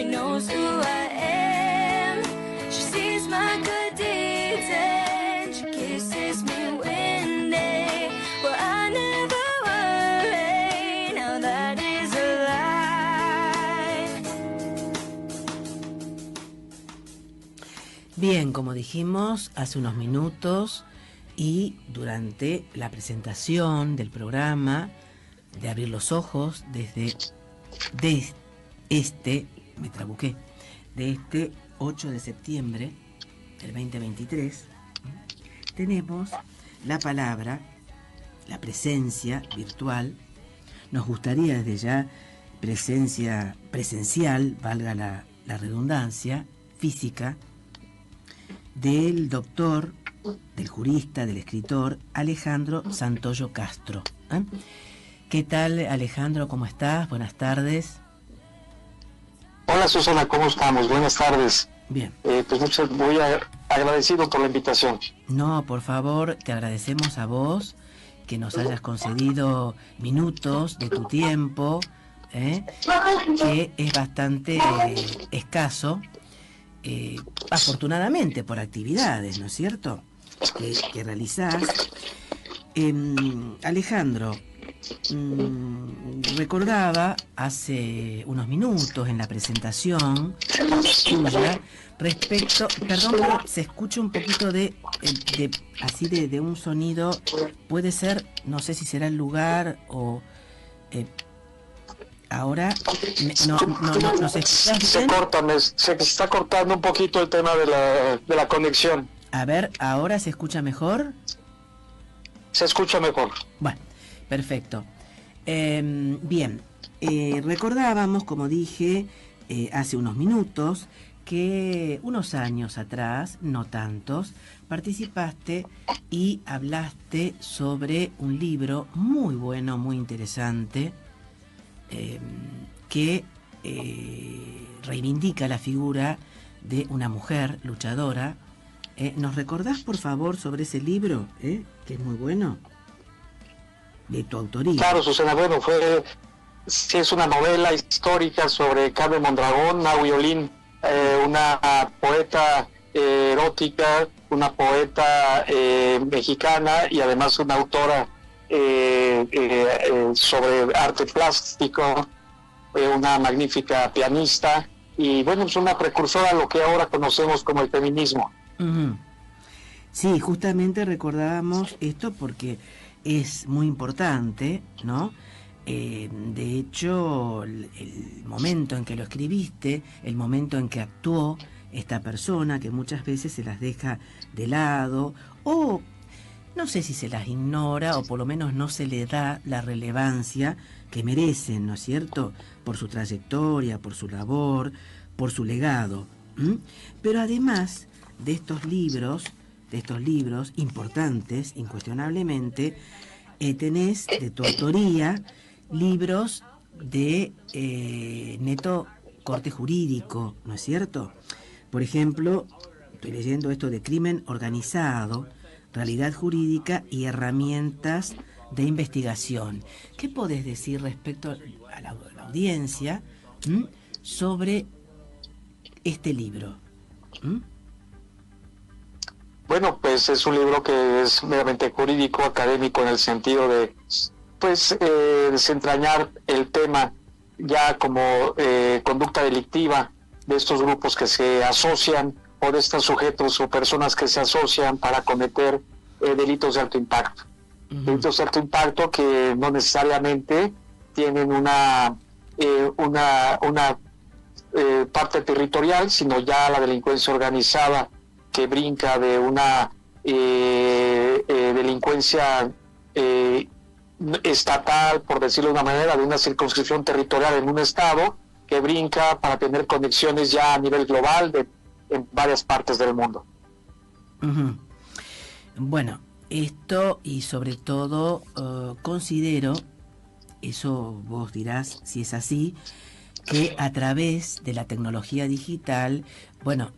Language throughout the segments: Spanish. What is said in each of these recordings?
She knows who I am. She sees my good deeds and she kisses me when they, well, I never worry. Now that is a lie. Bien, como dijimos hace unos minutos y durante la presentación del programa de Abrir los Ojos de este 8 de septiembre del 2023, tenemos la palabra, la presencia virtual. Nos gustaría desde ya presencia presencial, valga la redundancia, física, del doctor, del jurista, del escritor Alejandro Santoyo Castro. ¿Qué tal, Alejandro? ¿Cómo estás? Buenas tardes. Hola, Susana, ¿cómo estamos? Buenas tardes. Bien. Pues muy agradecido por la invitación. No, por favor, te agradecemos a vos que nos hayas concedido minutos de tu tiempo, que es bastante escaso, afortunadamente por actividades, ¿no es cierto?, que realizás. Alejandro, recordaba hace unos minutos en la presentación tuya respecto, perdón, pero se escucha un poquito de un sonido, puede ser, no sé si será el lugar o ahora no se escucha bien. Se está cortando un poquito el tema de la conexión. A ver, ¿ahora se escucha mejor? Se escucha mejor. Bueno, perfecto. Bien, recordábamos, como dije hace unos minutos, que unos años atrás, no tantos, participaste y hablaste sobre un libro muy bueno, muy interesante, que reivindica la figura de una mujer luchadora. ¿Nos recordás, por favor, sobre ese libro, que es muy bueno, de tu autoría? Claro, Susana, bueno, sí, es una novela histórica sobre Carmen Mondragón, Nahui Olin, una poeta erótica, una poeta mexicana y además una autora sobre arte plástico, una magnífica pianista y, bueno, es una precursora a lo que ahora conocemos como el feminismo. Uh-huh. Sí, justamente recordábamos esto porque es muy importante, ¿no? De hecho, el momento en que lo escribiste, el momento en que actuó esta persona, que muchas veces se las deja de lado, o no sé si se las ignora, o por lo menos no se le da la relevancia que merecen, ¿no es cierto?, por su trayectoria, por su labor, por su legado. Pero además de estos libros importantes, incuestionablemente, tenés de tu autoría libros de neto corte jurídico, ¿no es cierto? Por ejemplo, estoy leyendo esto de Crimen Organizado, Realidad Jurídica y Herramientas de Investigación. ¿Qué podés decir respecto a la audiencia sobre este libro? Bueno, pues es un libro que es meramente jurídico, académico, en el sentido de, pues, desentrañar el tema ya como conducta delictiva de estos grupos que se asocian, o de estos sujetos o personas que se asocian para cometer delitos de alto impacto. Uh-huh. Delitos de alto impacto que no necesariamente tienen una parte territorial, sino ya la delincuencia organizada que brinca de una delincuencia estatal, por decirlo de una manera, de una circunscripción territorial en un estado, que brinca para tener conexiones ya a nivel global en varias partes del mundo. Uh-huh. Bueno, esto y sobre todo considero, eso vos dirás si es así, que a través de la tecnología digital, bueno,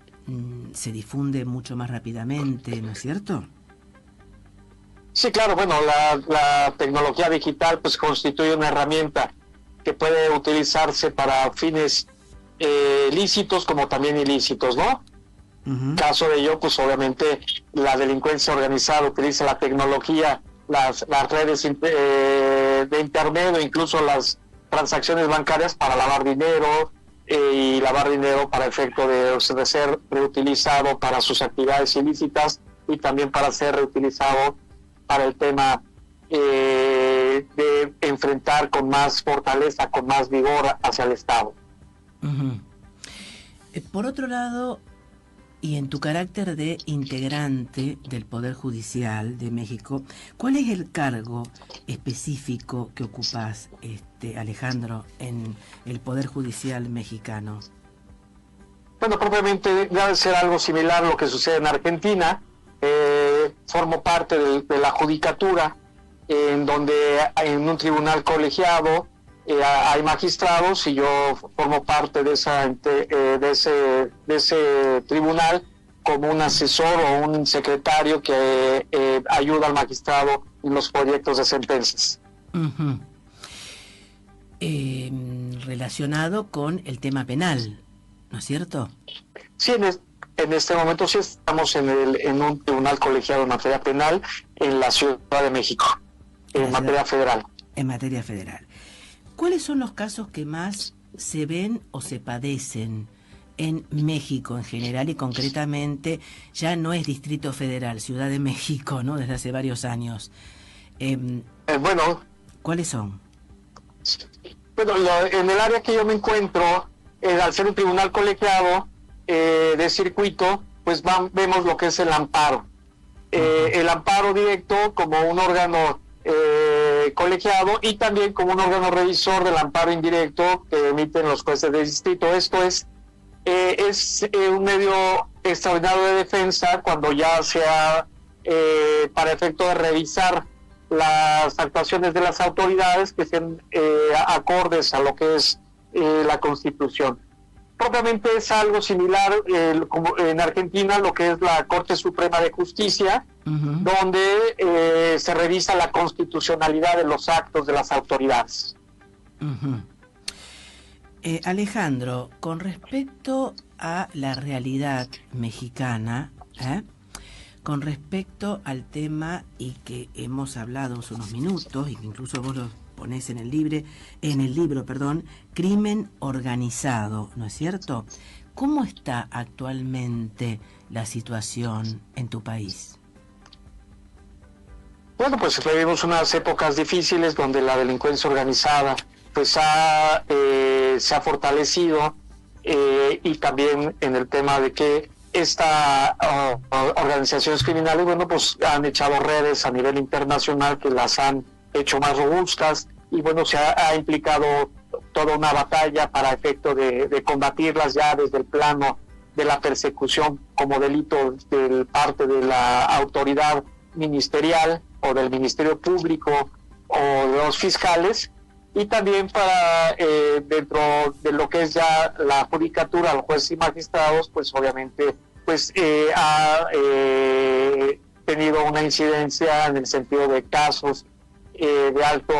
se difunde mucho más rápidamente, ¿no es cierto? Sí, claro, bueno, la tecnología digital pues constituye una herramienta que puede utilizarse para fines lícitos como también ilícitos, ¿no? Ujú. Caso de ello, pues obviamente la delincuencia organizada utiliza la tecnología, las redes de internet o incluso las transacciones bancarias para lavar dinero y lavar dinero para efecto de ser reutilizado para sus actividades ilícitas y también para ser reutilizado para el tema de enfrentar con más fortaleza, con más vigor hacia el Estado. Ujú. Por otro lado, y en tu carácter de integrante del Poder Judicial de México, ¿cuál es el cargo específico que ocupas, Alejandro, en el Poder Judicial mexicano? Bueno, propiamente debe ser algo similar a lo que sucede en Argentina. Formo parte de la judicatura, en donde en un tribunal colegiado hay magistrados y yo formo parte de ese tribunal como un asesor o un secretario que ayuda al magistrado en los proyectos de sentencias. Uh-huh. Relacionado con el tema penal, ¿no es cierto? Sí, en este momento sí estamos en un tribunal colegiado en materia penal en la Ciudad de México, en materia federal. En materia federal. ¿Cuáles son los casos que más se ven o se padecen en México en general y concretamente ya no es Distrito Federal, Ciudad de México, ¿no? Desde hace varios años. Bueno, ¿cuáles son? Bueno, en el área que yo me encuentro, al ser un tribunal colegiado de circuito, pues vemos lo que es el amparo. El amparo directo como un órgano colegiado y también como un órgano revisor del amparo indirecto que emiten los jueces de distrito. Esto es un medio extraordinario de defensa cuando ya sea para efecto de revisar las actuaciones de las autoridades que sean acordes a lo que es la Constitución. Propiamente es algo similar como en Argentina, lo que es la Corte Suprema de Justicia, uh-huh, donde se revisa la constitucionalidad de los actos de las autoridades. Uh-huh. Alejandro, con respecto a la realidad mexicana, con respecto al tema y que hemos hablado hace unos minutos y que incluso vos lo ponés en el libro, Crimen Organizado, ¿no es cierto? ¿Cómo está actualmente la situación en tu país? Bueno, pues vivimos unas épocas difíciles donde la delincuencia organizada pues se ha fortalecido y también en el tema de que estas organizaciones criminales, bueno, pues han echado redes a nivel internacional que las han hecho más robustas y bueno, se ha implicado toda una batalla para efecto de combatirlas ya desde el plano de la persecución como delito de parte de la autoridad ministerial o del Ministerio Público o de los fiscales y también para dentro de lo que es ya la judicatura, los jueces y magistrados, pues obviamente pues ha tenido una incidencia en el sentido de casos de alto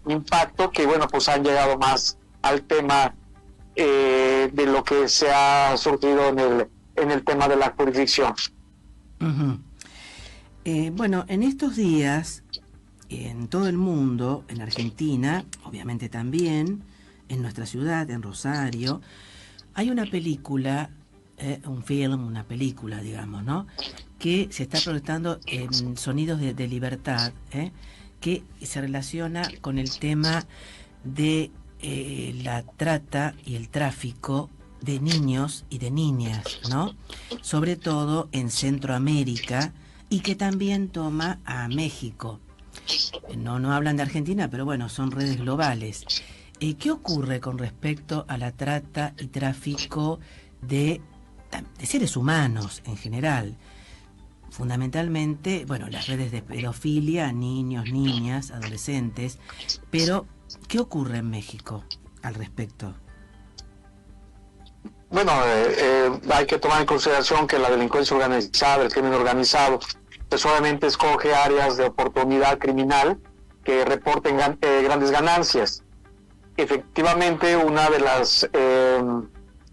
impacto que bueno pues han llegado más al tema de lo que se ha surgido en el tema de la jurisdicción. Uh-huh. Bueno, en estos días en todo el mundo, en Argentina, obviamente también, en nuestra ciudad, en Rosario, hay una película, una película, digamos, ¿no? Que se está proyectando en Sonidos de Libertad, que se relaciona con el tema de la trata y el tráfico de niños y de niñas, ¿no? Sobre todo en Centroamérica y que también toma a México. No hablan de Argentina, pero bueno, son redes globales. ¿Qué ocurre con respecto a la trata y tráfico de seres humanos en general? Fundamentalmente, bueno, las redes de pedofilia, niños, niñas, adolescentes, pero ¿qué ocurre en México al respecto? Bueno, hay que tomar en consideración que la delincuencia organizada, el crimen organizado, pues obviamente escoge áreas de oportunidad criminal que reporten grandes ganancias. Efectivamente, una de las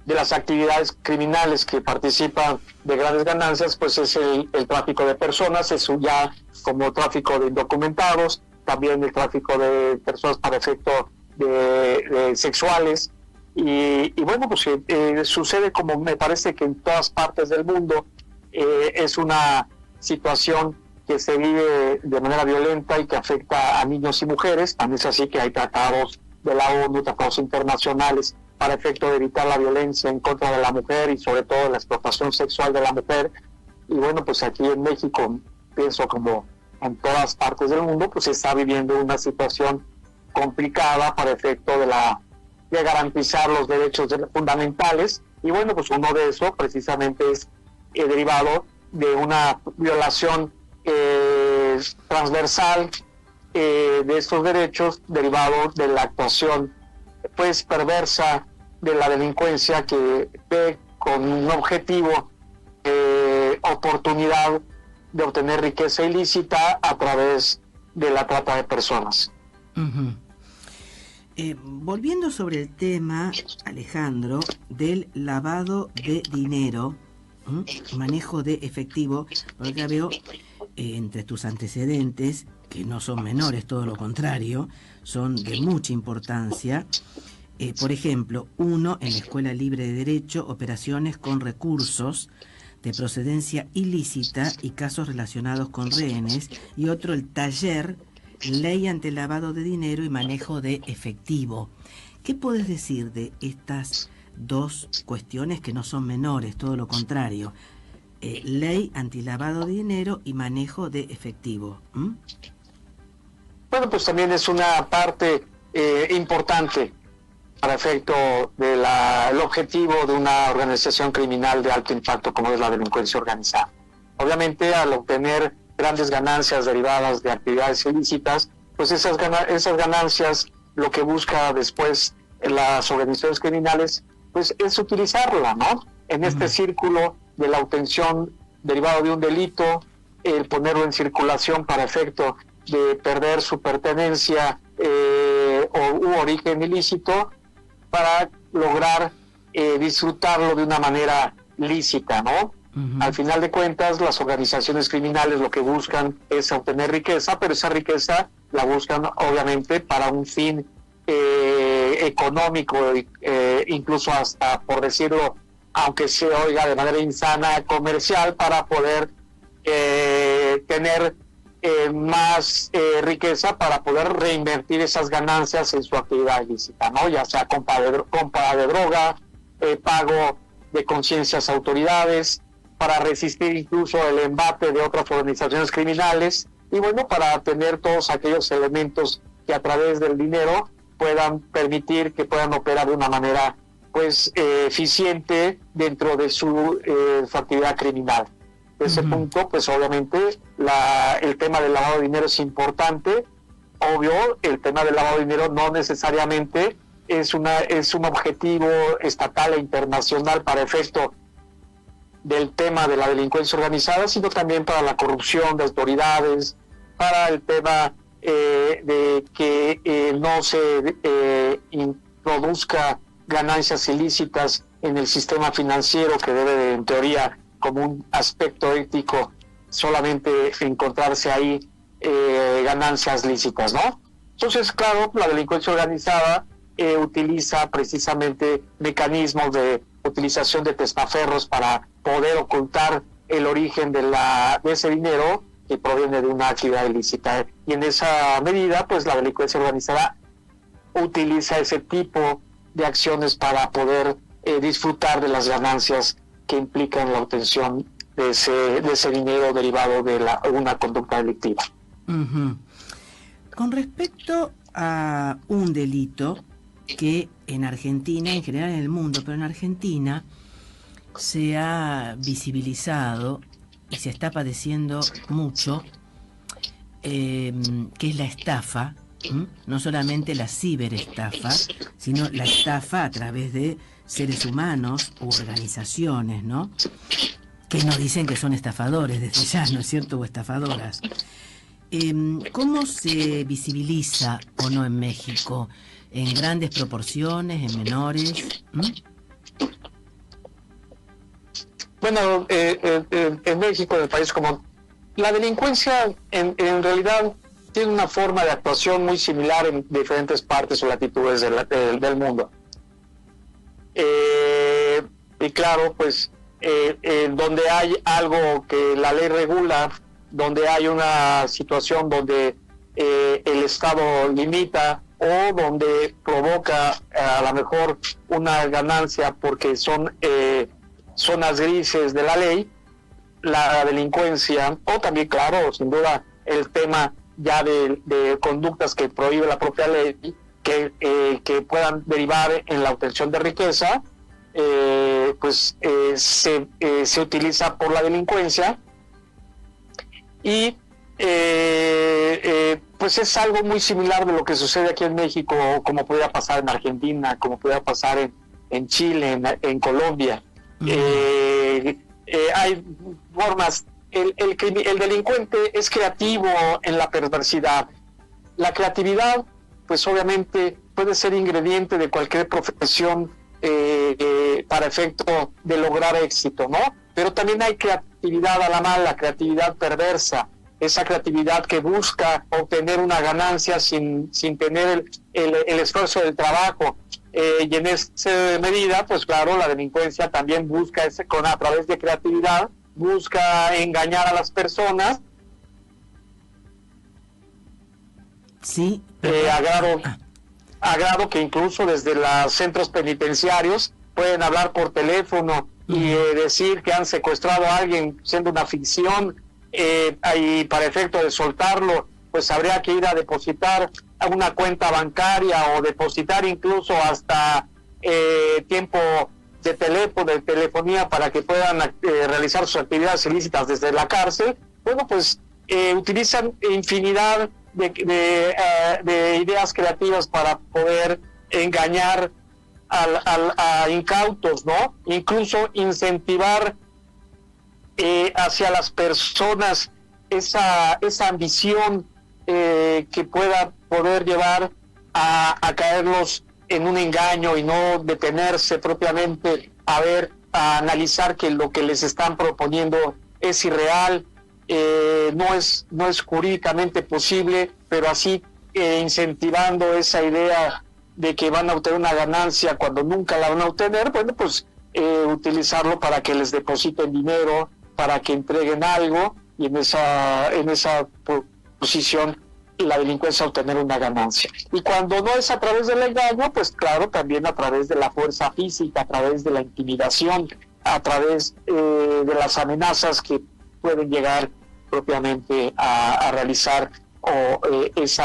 de las actividades criminales que participan de grandes ganancias, pues es el tráfico de personas, es ya como tráfico de indocumentados, también el tráfico de personas para efecto de sexuales, y bueno, pues sucede como me parece que en todas partes del mundo. Es una situación que se vive de manera violenta y que afecta a niños y mujeres. También es así que hay tratados de la ONU, tratados internacionales para efecto de evitar la violencia en contra de la mujer y sobre todo la explotación sexual de la mujer. Y bueno, pues aquí en México, pienso como en todas partes del mundo, pues se está viviendo una situación complicada para efecto de garantizar los derechos fundamentales. Y bueno, pues uno de esos precisamente es derivado de una violación transversal de estos derechos, derivado de la actuación pues perversa de la delincuencia, que ve con un objetivo oportunidad de obtener riqueza ilícita a través de la trata de personas. Uh-huh. Volviendo sobre el tema, Alejandro, del lavado de dinero, manejo de efectivo, porque acá veo entre tus antecedentes, que no son menores, todo lo contrario, son de mucha importancia. Por ejemplo, uno, en la Escuela Libre de Derecho, operaciones con recursos de procedencia ilícita y casos relacionados con rehenes, y otro, el taller Ley ante lavado de dinero y manejo de efectivo. ¿Qué puedes decir de estas dos cuestiones que no son menores, todo lo contrario? Ley antilavado de dinero y manejo de efectivo. Bueno, pues también es una parte importante para efecto del objetivo de una organización criminal de alto impacto como es la delincuencia organizada. Obviamente, al obtener grandes ganancias derivadas de actividades ilícitas, pues esas ganancias, lo que busca después las organizaciones criminales, pues es utilizarla, ¿no? En este círculo de la obtención derivado de un delito, el ponerlo en circulación para efecto de perder su pertenencia u origen ilícito, para lograr disfrutarlo de una manera lícita, ¿no? Al final de cuentas, las organizaciones criminales lo que buscan es obtener riqueza, pero esa riqueza la buscan obviamente para un fin económico, incluso hasta, por decirlo, aunque se oiga de manera insana, comercial, para poder tener más riqueza, para poder reinvertir esas ganancias en su actividad ilícita, ¿no? Ya sea compra de droga, pago de conciencias a autoridades, para resistir incluso el embate de otras organizaciones criminales, y bueno, para tener todos aquellos elementos que a través del dinero puedan permitir que puedan operar de una manera pues eficiente dentro de su actividad criminal. De ese punto, pues obviamente el tema del lavado de dinero es importante. Obvio, el tema del lavado de dinero no necesariamente es un objetivo estatal e internacional para efecto del tema de la delincuencia organizada, sino también para la corrupción de autoridades, para el tema de que no se introduzca ganancias ilícitas en el sistema financiero, que debe en teoría, como un aspecto ético, solamente encontrarse ahí ganancias lícitas, ¿no? Entonces, claro, la delincuencia organizada utiliza precisamente mecanismos de utilización de testaferros para poder ocultar el origen de ese dinero que proviene de una actividad ilícita. Y en esa medida, pues la delincuencia organizada utiliza ese tipo de acciones para poder disfrutar de las ganancias que implican la obtención de ese dinero derivado de una conducta delictiva. Con respecto a un delito que en Argentina, en general en el mundo, pero en Argentina se ha visibilizado y se está padeciendo mucho, que es la estafa, no solamente la ciberestafa, sino la estafa a través de seres humanos u organizaciones, ¿no? Que nos dicen que son estafadores desde ya, ¿no es cierto? O estafadoras. ¿Cómo se visibiliza o no en México? ¿En grandes proporciones, en menores? bueno, en México, en el país como la delincuencia en realidad tiene una forma de actuación muy similar en diferentes partes o latitudes del mundo. Y claro, pues donde hay algo que la ley regula, donde hay una situación donde el Estado limita o donde provoca a lo mejor una ganancia porque son zonas grises de la ley, la delincuencia, o también, claro, sin duda, el tema ya de conductas que prohíbe la propia ley, que puedan derivar en la obtención de riqueza, se utiliza por la delincuencia y pues es algo muy similar de lo que sucede aquí en México, como podría pasar en Argentina, como podría pasar en Chile, en Colombia. Hay formas. El delincuente es creativo en la perversidad. La creatividad, pues obviamente puede ser ingrediente de cualquier profesión para efecto de lograr éxito, ¿no? Pero también hay creatividad a la mala, creatividad perversa, esa creatividad que busca obtener una ganancia sin tener el esfuerzo del trabajo. Y en esa medida, pues claro, la delincuencia también busca a través de creatividad, busca engañar a las personas. Sí. A grado que incluso desde los centros penitenciarios pueden hablar por teléfono y decir que han secuestrado a alguien, siendo una ficción, y para efecto de soltarlo, pues habría que ir a depositar a una cuenta bancaria o depositar incluso hasta tiempo de telefonía para que puedan realizar sus actividades ilícitas desde la cárcel. Bueno, pues utilizan infinidad de ideas creativas para poder engañar a incautos, ¿no? Incluso incentivar hacia las personas esa ambición que pueda poder llevar a caerlos en un engaño y no detenerse propiamente a analizar que lo que les están proponiendo es irreal, no es jurídicamente posible, pero así incentivando esa idea de que van a obtener una ganancia cuando nunca la van a obtener. Bueno, pues utilizarlo para que les depositen dinero, para que entreguen algo, y en esa posición la delincuencia obtener una ganancia. Y cuando no es a través del engaño, pues claro, también a través de la fuerza física, a través de la intimidación, a través de las amenazas que pueden llegar propiamente a realizar ese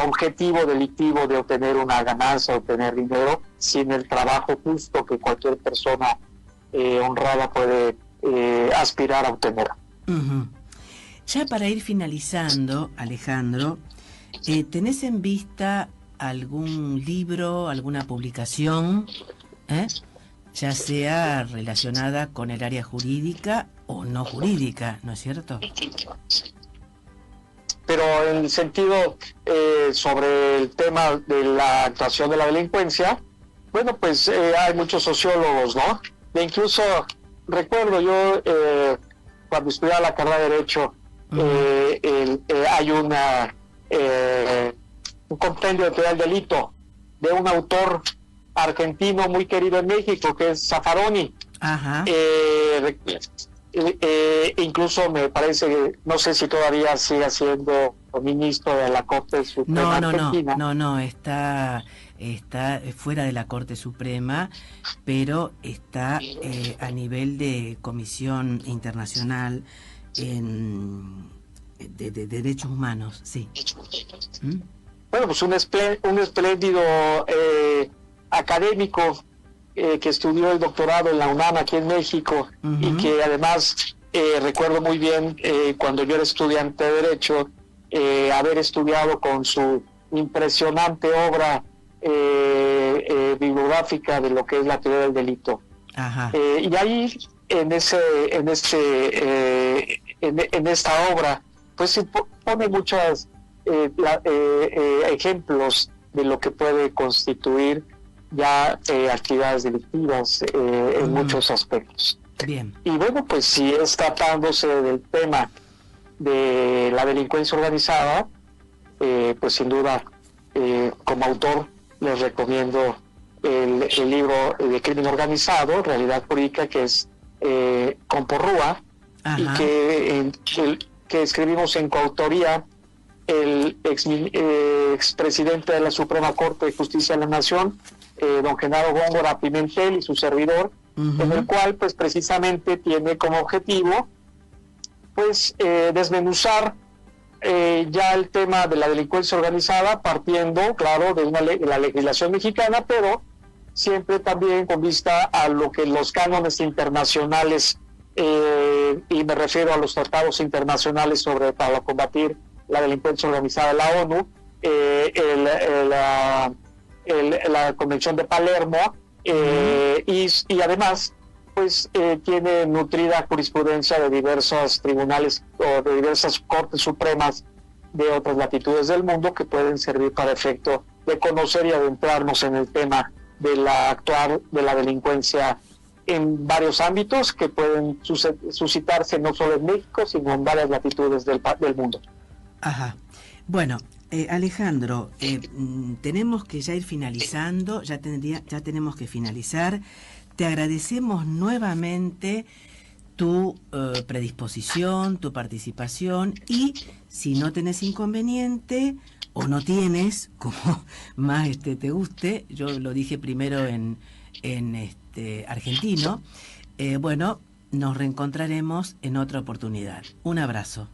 objetivo delictivo de obtener una ganancia, obtener dinero, sin el trabajo justo que cualquier persona honrada puede aspirar a obtener. Ya para ir finalizando, Alejandro, ¿tenés en vista algún libro, alguna publicación, ya sea relacionada con el área jurídica o no jurídica, ¿no es cierto? Pero en el sentido sobre el tema de la actuación de la delincuencia, bueno, pues hay muchos sociólogos, ¿no? E incluso recuerdo yo cuando estudiaba la carrera de Derecho, hay un compendio de teoría del delito de un autor argentino muy querido en México, que es Zaffaroni. Ajá. Incluso me parece, no sé si todavía sigue siendo ministro de la Corte Suprema Argentina. No, está fuera de la Corte Suprema, pero está a nivel de Comisión Internacional de Derechos Humanos, sí. Bueno, pues un espléndido académico que estudió el doctorado en la UNAM aquí en México, y que además recuerdo muy bien cuando yo era estudiante de Derecho, haber estudiado con su impresionante obra bibliográfica de lo que es la teoría del delito. Ajá. Y ahí en esta obra pues se pone muchos ejemplos de lo que puede constituir ya actividades delictivas en muchos aspectos. Bien. Y bueno, pues si es tratándose del tema de la delincuencia organizada, pues sin duda, como autor les recomiendo el libro de Crimen Organizado, Realidad Jurídica, que es con Porrúa, y que escribimos en coautoría el expresidente de la Suprema Corte de Justicia de la Nación, don Genaro Góngora Pimentel, y su servidor, en el cual pues precisamente tiene como objetivo pues desmenuzar ya el tema de la delincuencia organizada, partiendo, claro, de la legislación mexicana, pero siempre también con vista a lo que los cánones internacionales, y me refiero a los tratados internacionales para combatir la delincuencia organizada de la ONU, la Convención de Palermo, y además pues tiene nutrida jurisprudencia de diversos tribunales o de diversas cortes supremas de otras latitudes del mundo que pueden servir para efecto de conocer y adentrarnos en el tema de la actuar de la delincuencia en varios ámbitos que pueden suscitarse no solo en México, sino en varias latitudes del mundo. Ajá. Bueno, Alejandro, tenemos que ya ir finalizando, ya tenemos que finalizar. Te agradecemos nuevamente tu predisposición, tu participación, y si no tenés inconveniente o no tienes, como más te guste, yo lo dije primero en argentino, bueno, nos reencontraremos en otra oportunidad. Un abrazo.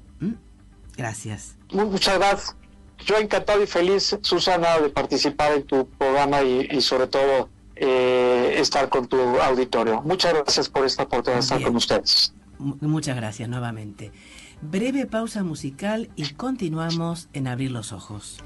Gracias. Muchas gracias. Yo encantado y feliz, Susana, de participar en tu programa y sobre todo estar con tu auditorio. Muchas gracias por esta oportunidad de estar con ustedes. Muchas gracias nuevamente. Breve pausa musical y continuamos en Abrir los Ojos.